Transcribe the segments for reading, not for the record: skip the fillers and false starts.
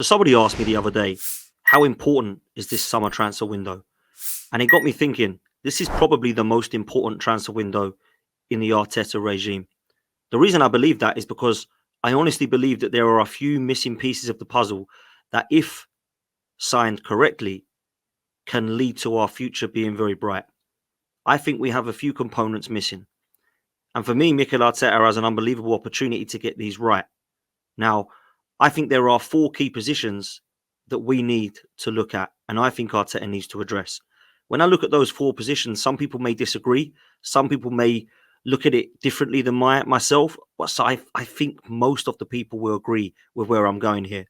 Somebody asked me the other day, how important is this summer transfer window? And it got me thinking, this is probably the most important transfer window in the Arteta regime. The reason I believe that is because I honestly believe that there are a few missing pieces of the puzzle that, if signed correctly, can lead to our future being very bright. I think we have a few components missing. And for me, Mikel Arteta has an unbelievable opportunity to get these right. Now, I think there are four key positions that we need to look at, and I think Arteta needs to address. When I look at those four positions, some people may disagree. Some people may look at it differently than myself. But so I think most of the people will agree with where I'm going here.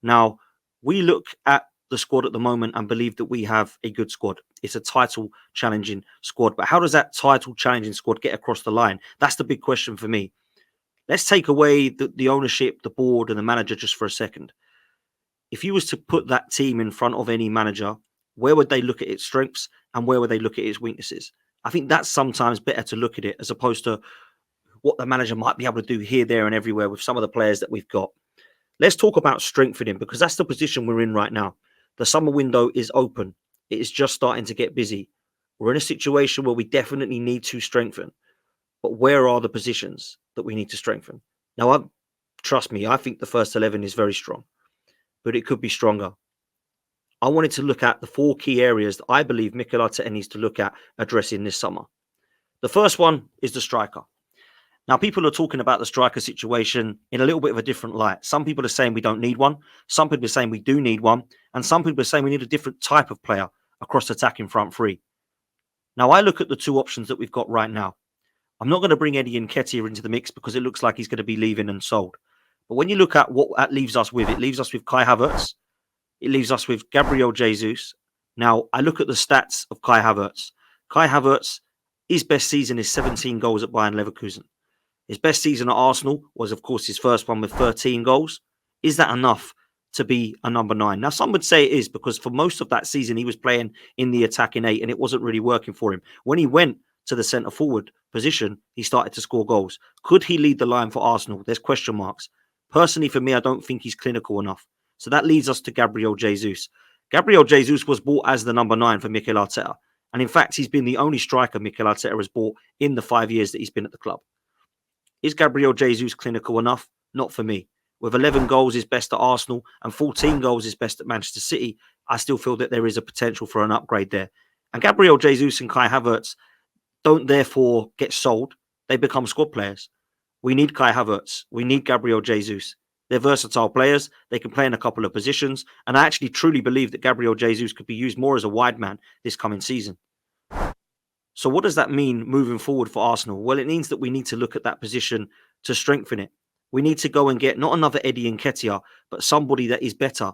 Now, we look at the squad at the moment and believe that we have a good squad. It's a title challenging squad. But how does that title challenging squad get across the line? That's the big question for me. Let's take away the ownership, the board, and the manager just for a second. If you was to put that team in front of any manager, where would they look at its strengths and where would they look at its weaknesses? I think that's sometimes better to look at it as opposed to what the manager might be able to do here, there, and everywhere with some of the players that we've got. Let's talk about strengthening, because that's the position we're in right now. The summer window is open. It is just starting to get busy. We're in a situation where we definitely need to strengthen. But where are the positions that we need to strengthen? Now, trust me, I think the first 11 is very strong, but it could be stronger. I wanted to look at the four key areas that I believe Mikel Arteta needs to look at addressing this summer. The first one is the striker. Now, people are talking about the striker situation in a little bit of a different light. Some people are saying we don't need one. Some people are saying we do need one. And some people are saying we need a different type of player across attacking front three. Now, I look at the two options that we've got right now. I'm not going to bring Eddie Nketiah into the mix because it looks like he's going to be leaving and sold. But when you look at what that leaves us with, it leaves us with Kai Havertz. It leaves us with Gabriel Jesus. Now, I look at the stats of Kai Havertz. Kai Havertz, his best season is 17 goals at Bayern Leverkusen. His best season at Arsenal was, of course, his first one with 13 goals. Is that enough to be a number 9? Now, some would say it is because for most of that season, he was playing in the attacking 8 and it wasn't really working for him. When he went to the centre forward position, he started to score goals. Could he lead the line for Arsenal? There's question marks. Personally, for me, I don't think he's clinical enough. So that leads us to Gabriel Jesus. Gabriel Jesus was bought as the number 9 for Mikel Arteta. And in fact, he's been the only striker Mikel Arteta has bought in the 5 years that he's been at the club. Is Gabriel Jesus clinical enough? Not for me. With 11 goals his best at Arsenal and 14 goals his best at Manchester City, I still feel that there is a potential for an upgrade there. And Gabriel Jesus and Kai Havertz don't therefore get sold. They become squad players. We need Kai Havertz. We need Gabriel Jesus. They're versatile players. They can play in a couple of positions. And I actually truly believe that Gabriel Jesus could be used more as a wide man this coming season. So what does that mean moving forward for Arsenal? Well, it means that we need to look at that position to strengthen it. We need to go and get not another Eddie Nketiah, but somebody that is better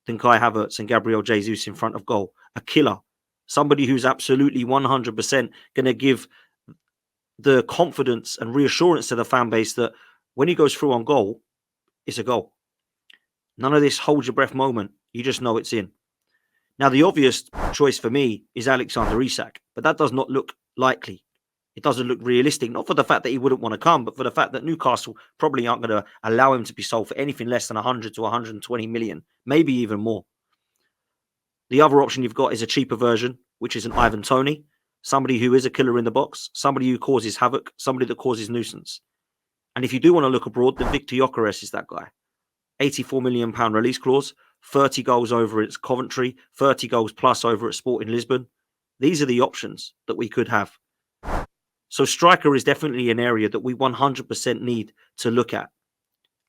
than Kai Havertz and Gabriel Jesus in front of goal. A killer. Somebody who's absolutely 100% going to give the confidence and reassurance to the fan base that when he goes through on goal, it's a goal. None of this hold your breath moment. You just know it's in. Now, the obvious choice for me is Alexander Isak, but that does not look likely. It doesn't look realistic, not for the fact that he wouldn't want to come, but for the fact that Newcastle probably aren't going to allow him to be sold for anything less than 100 to 120 million, maybe even more. The other option you've got is a cheaper version, which is an Ivan Toney, somebody who is a killer in the box, somebody who causes havoc, somebody that causes nuisance. And if you do want to look abroad, then Victor Gyökeres is that guy. £84 million release clause, 30 goals over at Coventry, 30 goals plus over at Sporting Lisbon. These are the options that we could have. So striker is definitely an area that we 100% need to look at.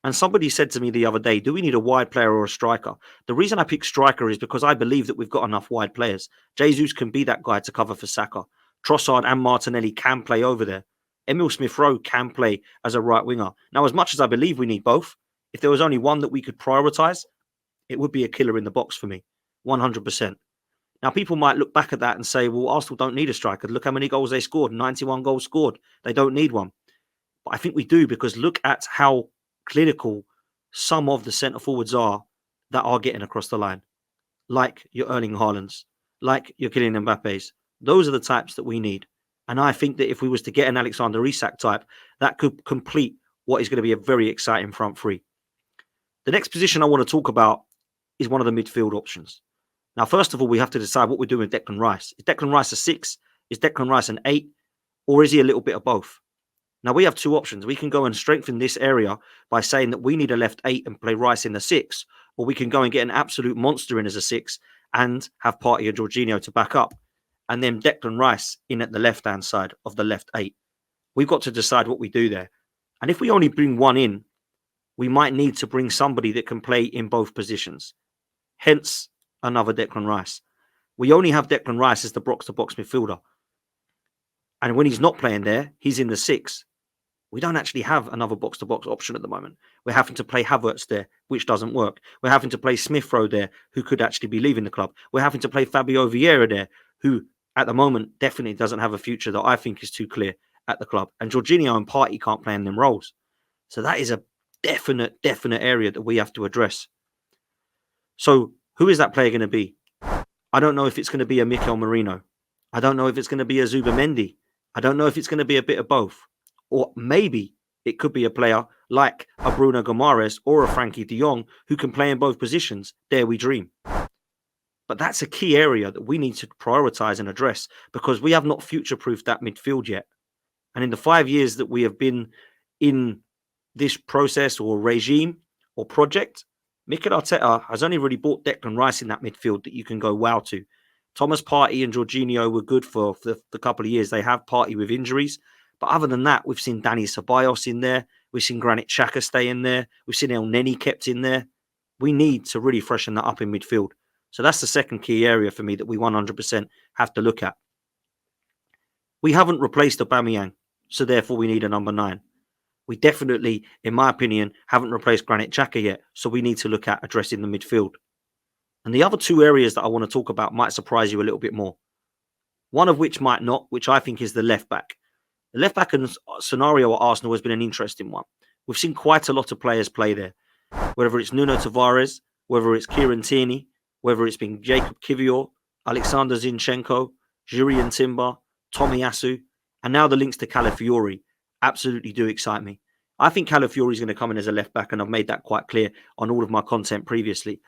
And somebody said to me the other day, do we need a wide player or a striker? The reason I pick striker is because I believe that we've got enough wide players. Jesus can be that guy to cover for Saka. Trossard and Martinelli can play over there. Emil Smith-Rowe can play as a right winger. Now, as much as I believe we need both, if there was only one that we could prioritise, it would be a killer in the box for me, 100%. Now, people might look back at that and say, well, Arsenal don't need a striker. Look how many goals they scored, 91 goals scored. They don't need one. But I think we do, because look at how clinical some of the centre forwards are that are getting across the line. Like your Erling Haalands, like your Kylian Mbappe's. Those are the types that we need. And I think that if we was to get an Alexander Isak type, that could complete what is going to be a very exciting front three. The next position I want to talk about is one of the midfield options. Now, first of all, we have to decide what we're doing with Declan Rice. Is Declan Rice a 6? Is Declan Rice an 8? Or is he a little bit of both? Now, we have two options. We can go and strengthen this area by saying that we need a left 8 and play Rice in the 6, or we can go and get an absolute monster in as a 6 and have Partey and Jorginho to back up, and then Declan Rice in at the left-hand side of the left 8. We've got to decide what we do there. And if we only bring one in, we might need to bring somebody that can play in both positions. Hence, another Declan Rice. We only have Declan Rice as the box-to-box midfielder. And when he's not playing there, he's in the 6. We don't actually have another box-to-box option at the moment. We're having to play Havertz there, which doesn't work. We're having to play Smith Rowe there, who could actually be leaving the club. We're having to play Fabio Vieira there, who at the moment definitely doesn't have a future that I think is too clear at the club. And Jorginho and Partey can't play in them roles. So that is a definite area that we have to address. So who is that player going to be? I don't know if it's going to be a Mikel Merino. I don't know if it's going to be a Zubamendi. I don't know if it's going to be a bit of both. Or maybe it could be a player like a Bruno Guimaraes or a Frankie de Jong who can play in both positions. Dare we dream. But that's a key area that we need to prioritise and address, because we have not future-proofed that midfield yet. And in the 5 years that we have been in this process or regime or project, Mikel Arteta has only really bought Declan Rice in that midfield that you can go wow to. Thomas Partey and Jorginho were good for the couple of years they have, Partey with injuries. But other than that, we've seen Dani Ceballos in there. We've seen Granit Xhaka stay in there. We've seen El Neni kept in there. We need to really freshen that up in midfield. So that's the second key area for me that we 100% have to look at. We haven't replaced Aubameyang, so therefore we need a number 9. We definitely, in my opinion, haven't replaced Granit Xhaka yet, so we need to look at addressing the midfield. And the other two areas that I want to talk about might surprise you a little bit more. One of which might not, which I think is the left back. The left back scenario at Arsenal has been an interesting one. We've seen quite a lot of players play there, whether it's Nuno Tavares, whether it's Kieran Tierney, whether it's been Jacob Kivior, Alexander Zinchenko, Jurriën Timber, Tomiyasu, and now the links to Calafiori absolutely do excite me. I think Calafiori is going to come in as a left back, and I've made that quite clear on all of my content previously.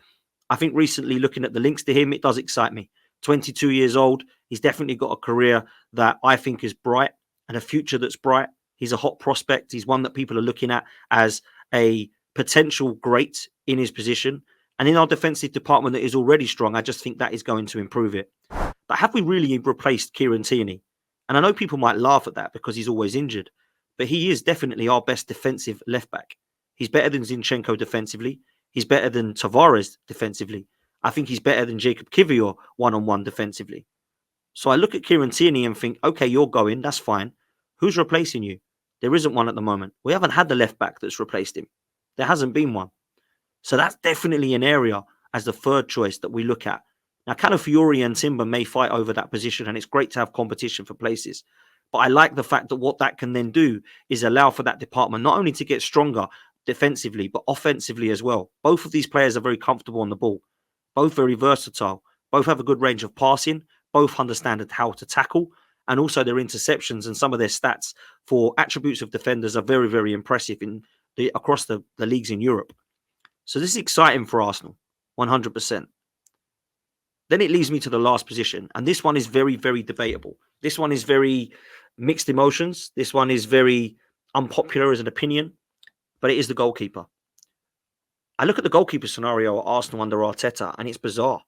I think recently, looking at the links to him, it does excite me. 22 years old, he's definitely got a career that I think is bright and a future that's bright. He's a hot prospect. He's one that people are looking at as a potential great in his position. And in our defensive department that is already strong, I just think that is going to improve it. But have we really replaced Kieran Tierney? And I know people might laugh at that because he's always injured, but he is definitely our best defensive left back. He's better than Zinchenko defensively. He's better than Tavares defensively. I think he's better than Jacob Kivior one-on-one defensively. So I look at Kieran Tierney and think, okay, you're going, that's fine. Who's replacing you? There isn't one at the moment. We haven't had the left back that's replaced him. There hasn't been one. So that's definitely an area as the third choice that we look at. Now, Calafiori and Timber may fight over that position, and it's great to have competition for places. But I like the fact that what that can then do is allow for that department not only to get stronger defensively, but offensively as well. Both of these players are very comfortable on the ball. Both very versatile. Both have a good range of passing. Both understand how to tackle. And also their interceptions and some of their stats for attributes of defenders are very, very impressive across the leagues in Europe. So this is exciting for Arsenal, 100%. Then it leads me to the last position. And this one is very, very debatable. This one is very mixed emotions. This one is very unpopular as an opinion. But it is the goalkeeper. I look at the goalkeeper scenario at Arsenal under Arteta, and it's bizarre.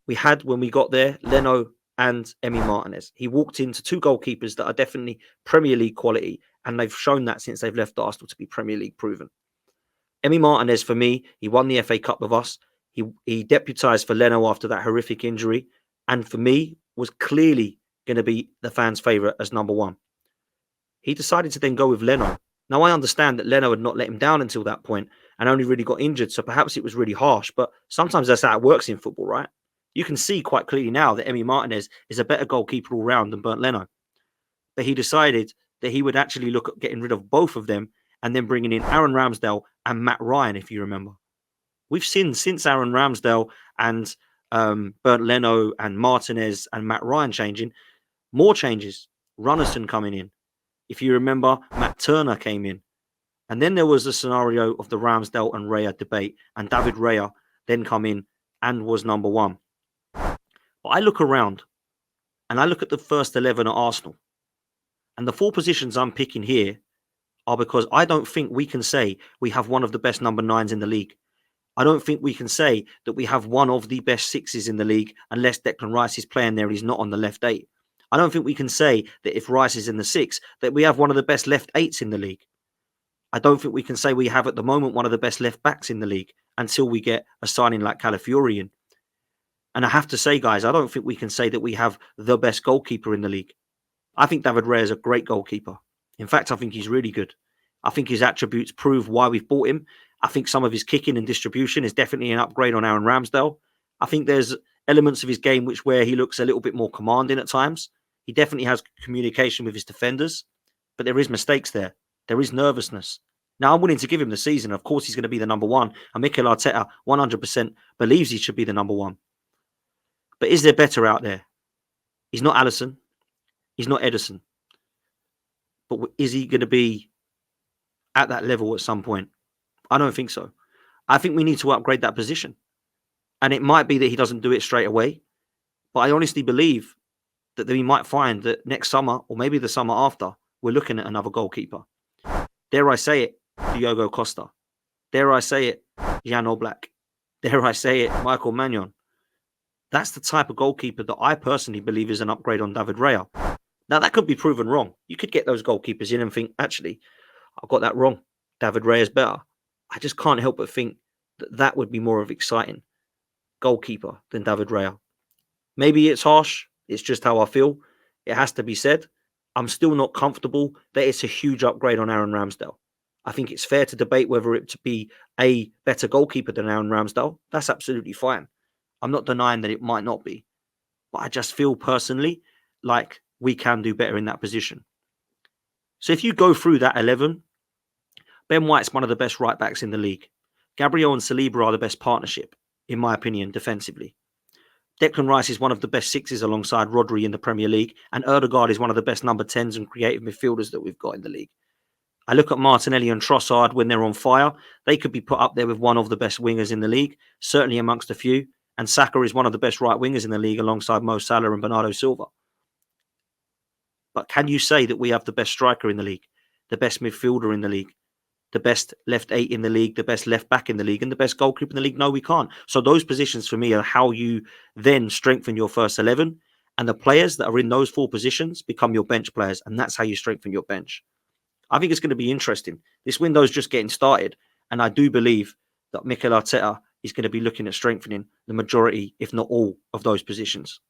We had, when we got there, Leno and Emi Martinez. He walked into two goalkeepers that are definitely Premier League quality, and they've shown that since they've left Arsenal to be Premier League proven. Emi Martinez, for me, he won the FA Cup with us. He deputised for Leno after that horrific injury, and for me, was clearly going to be the fans' favourite as number 1. He decided to then go with Leno. Now, I understand that Leno had not let him down until that point and only really got injured, so perhaps it was really harsh, but sometimes that's how it works in football, right? You can see quite clearly now that Emi Martinez is a better goalkeeper all round than Bernd Leno. But he decided that he would actually look at getting rid of both of them and then bringing in Aaron Ramsdale and Matt Ryan, if you remember. We've seen since Aaron Ramsdale and Bernd Leno and Martinez and Matt Ryan changing, more changes. Runnison coming in. If you remember, Matt Turner came in. And then there was the scenario of the Ramsdale and Raya debate, and David Raya then come in and was number one. But I look around and I look at the first 11 at Arsenal, and the four positions I'm picking here are because I don't think we can say we have one of the best number nines in the league. I don't think we can say that we have one of the best sixes in the league unless Declan Rice is playing there and he's not on the left eight. I don't think we can say that if Rice is in the six, that we have one of the best left eights in the league. I don't think we can say we have at the moment one of the best left backs in the league until we get a signing like Calafiori in. And I have to say, guys, I don't think we can say that we have the best goalkeeper in the league. I think David Raya is a great goalkeeper. In fact, I think he's really good. I think his attributes prove why we've bought him. I think some of his kicking and distribution is definitely an upgrade on Aaron Ramsdale. I think there's elements of his game where he looks a little bit more commanding at times. He definitely has communication with his defenders, but there is mistakes there. There is nervousness. Now, I'm willing to give him the season. Of course, he's going to be the number one. And Mikel Arteta 100% believes he should be the number one. But is there better out there? He's not Alisson. He's not Ederson. But is he going to be at that level at some point? I don't think so. I think we need to upgrade that position. And it might be that he doesn't do it straight away. But I honestly believe that we might find that next summer, or maybe the summer after, we're looking at another goalkeeper. Dare I say it, Diogo Costa. Dare I say it, Jan Oblak. Dare I say it, Michael Magnon. That's the type of goalkeeper that I personally believe is an upgrade on David Raya. Now, that could be proven wrong. You could get those goalkeepers in and think, actually, I've got that wrong. David Raya is better. I just can't help but think that that would be more of an exciting goalkeeper than David Raya. Maybe it's harsh. It's just how I feel. It has to be said. I'm still not comfortable that it's a huge upgrade on Aaron Ramsdale. I think it's fair to debate whether it to be a better goalkeeper than Aaron Ramsdale. That's absolutely fine. I'm not denying that it might not be. But I just feel personally like we can do better in that position. So if you go through that 11, Ben White's one of the best right backs in the league. Gabriel and Saliba are the best partnership, in my opinion, defensively. Declan Rice is one of the best sixes alongside Rodri in the Premier League, and Ødegaard is one of the best number 10s and creative midfielders that we've got in the league. I look at Martinelli and Trossard when they're on fire. They could be put up there with one of the best wingers in the league, certainly amongst a few. And Saka is one of the best right wingers in the league alongside Mo Salah and Bernardo Silva. But can you say that we have the best striker in the league, the best midfielder in the league, the best left eight in the league, the best left back in the league, and the best goalkeeper in the league? No, we can't. So those positions for me are how you then strengthen your first 11. And the players that are in those four positions become your bench players. And that's how you strengthen your bench. I think it's going to be interesting. This window is just getting started. And I do believe that Mikel Arteta is going to be looking at strengthening the majority, if not all, of those positions.